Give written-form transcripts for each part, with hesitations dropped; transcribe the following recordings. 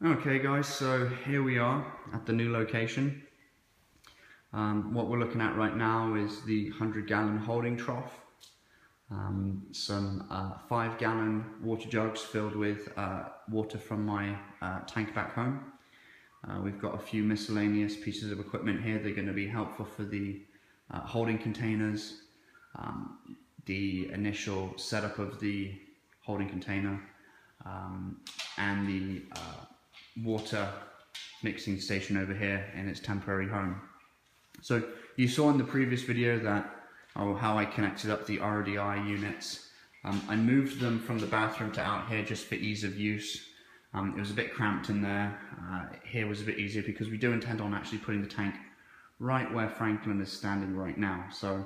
Okay guys, so here we are at the new location. What we're looking at right now is the 100-gallon holding trough. Some 5-gallon water jugs filled with water from my tank back home. We've got a few miscellaneous pieces of equipment here. They're going to be helpful for the holding containers, the initial setup of the holding container, and the water mixing station over here in its temporary home. So you saw in the previous video that how I connected up the RODI units. I moved them from the bathroom to out here just for ease of use. It was a bit cramped in there. Here was a bit easier because we do intend on actually putting the tank right where Franklin is standing right now. So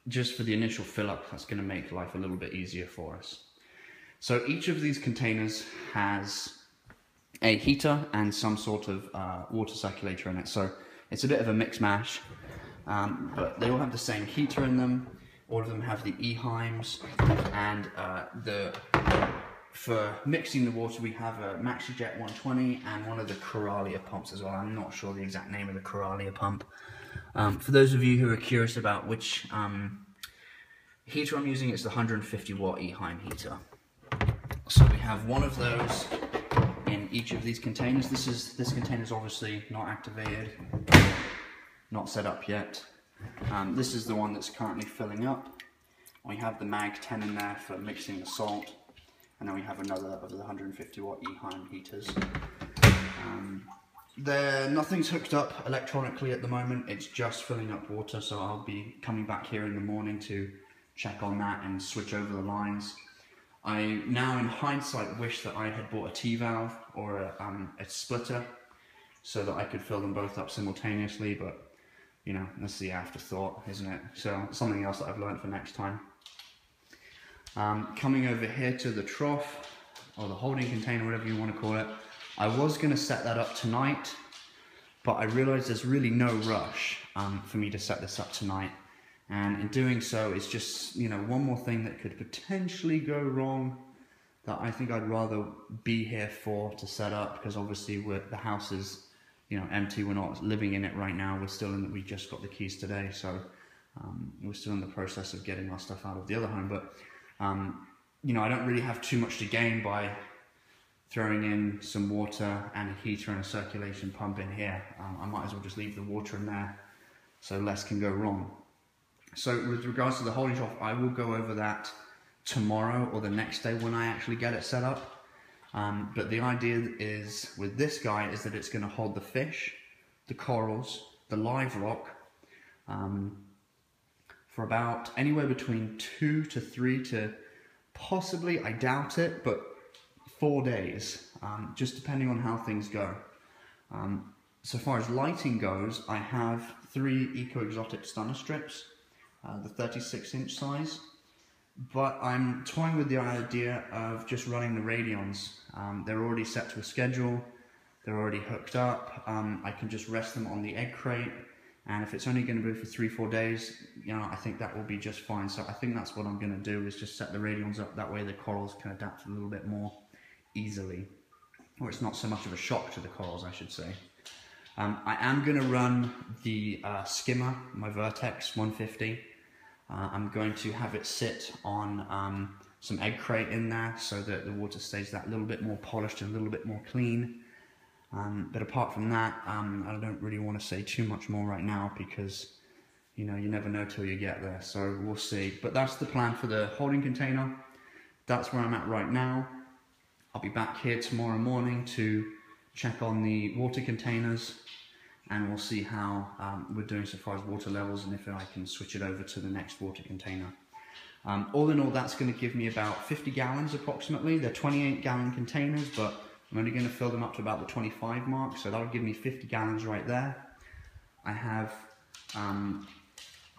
just for the initial fill up, that's going to make life a little bit easier for us. So each of these containers has a heater and some sort of water circulator in it. So it's a bit of a mix mash, but they all have the same heater in them. All of them have the E-Heims, and for mixing the water we have a MaxiJet 120 and one of the Coralia pumps as well. I'm not sure the exact name of the Coralia pump. For those of you who are curious about which heater I'm using, it's the 150 watt E-Heim heater. So we have one of those in each of these containers. This container is obviously not activated, not set up yet. This is the one that's currently filling up. We have the Mag 10 in there for mixing the salt, and then we have another of the 150 watt E-Heim heaters. Nothing's hooked up electronically at the moment, it's just filling up water, so I'll be coming back here in the morning to check on that and switch over the lines. I now, in hindsight, wish that I had bought a T-valve or a splitter so that I could fill them both up simultaneously, but you know, that's the afterthought, isn't it? So something else that I've learned for next time. Coming over here to the trough, or the holding container, whatever you want to call it, I was going to set that up tonight, but I realized there's really no rush for me to set this up tonight. And in doing so, it's just, you know, one more thing that could potentially go wrong that I think I'd rather be here for to set up, because obviously the house is, you know, empty. We're not living in it right now. We just got the keys today, so we're still in the process of getting our stuff out of the other home. But you know, I don't really have too much to gain by throwing in some water and a heater and a circulation pump in here. I might as well just leave the water in there so less can go wrong. So with regards to the holding trough, I will go over that tomorrow or the next day when I actually get it set up. But the idea is with this guy is that it's going to hold the fish, the corals, the live rock for about anywhere between 2 to 3 to possibly, I doubt it, but 4 days, just depending on how things go. So far as lighting goes, I have 3 Eco-Exotic stunner strips, the 36-inch size, but I'm toying with the idea of just running the radions. They're already set to a schedule, they're already hooked up. I can just rest them on the egg crate, and if it's only going to be for 3-4 days, you know, I think that will be just fine. So I think that's what I'm going to do, is just set the radions up, that way the corals can adapt a little bit more easily, or it's not so much of a shock to the corals, I should say. I am going to run the skimmer, my Vertex 150. I'm going to have it sit on some egg crate in there so that the water stays that little bit more polished and a little bit more clean. But apart from that, I don't really want to say too much more right now, because you know, you never know till you get there, so we'll see. But that's the plan for the holding container. That's where I'm at right now. I'll be back here tomorrow morning to check on the water containers, and we'll see how we're doing so far as water levels, and if I can switch it over to the next water container. All in all, that's going to give me about 50 gallons approximately. They're 28-gallon containers, but I'm only going to fill them up to about the 25 mark, so that'll give me 50 gallons right there. I have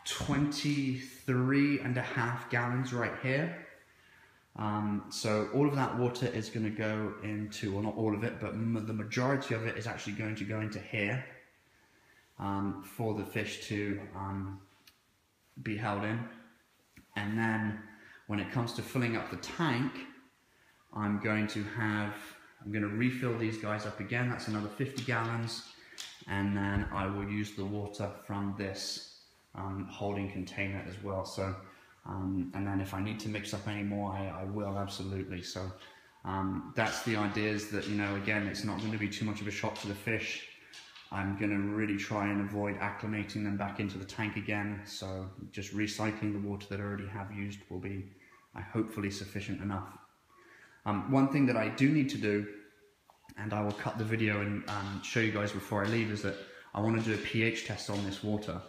23.5 gallons right here. So all of that water is going to go into, well, not all of it, but the majority of it is actually going to go into here for the fish to be held in. And then when it comes to filling up the tank, I'm going to have I'm going to refill these guys up again. That's another 50 gallons. And then I will use the water from this holding container as well. So, and then if I need to mix up any more, I will absolutely. So that's the idea, is that, you know, again, it's not going to be too much of a shock to the fish. I'm going to really try and avoid acclimating them back into the tank again. So just recycling the water that I already have used will be hopefully sufficient enough. One thing that I do need to do, and I will cut the video and show you guys before I leave, is that I want to do a pH test on this water.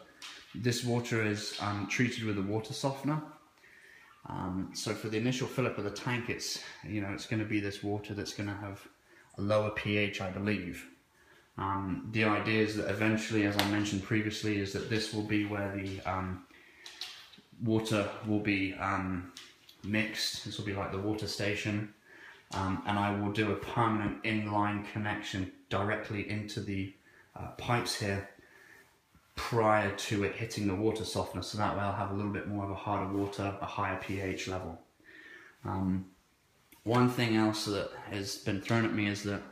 This water is treated with a water softener. So for the initial fill up of the tank, it's going to be this water that's going to have a lower pH, I believe. The idea is that eventually, as I mentioned previously, is that this will be where the water will be mixed. This will be like the water station. And I will do a permanent inline connection directly into the pipes here prior to it hitting the water softener, so that way I'll have a little bit more of a harder water, a higher pH level. One thing else that has been thrown at me is that,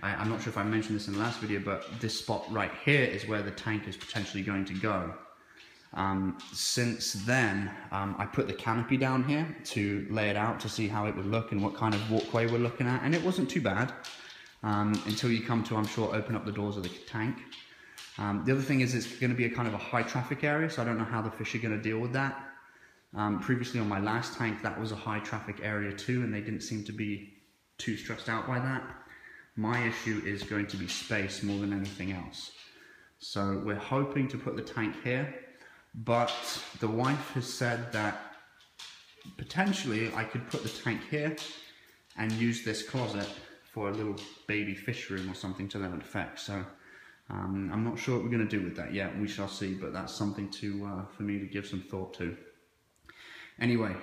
I'm not sure if I mentioned this in the last video, but this spot right here is where the tank is potentially going to go. Since then, I put the canopy down here to lay it out to see how it would look and what kind of walkway we're looking at, and it wasn't too bad until you come to, I'm sure, open up the doors of the tank. The other thing is it's going to be a kind of a high traffic area, so I don't know how the fish are going to deal with that. Previously on my last tank, that was a high traffic area too, and they didn't seem to be too stressed out by that. My issue is going to be space more than anything else. So we're hoping to put the tank here, but the wife has said that potentially I could put the tank here and use this closet for a little baby fish room or something to that effect. So I'm not sure what we're going to do with that yet. We shall see, but that's something to for me to give some thought to. Anyway,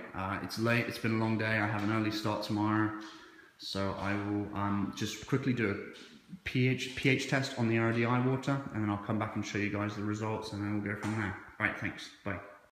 it's late. It's been a long day. I have an early start tomorrow, so I will just quickly do a pH test on the RDI water, and then I'll come back and show you guys the results, and then we'll go from there. All right, thanks. Bye.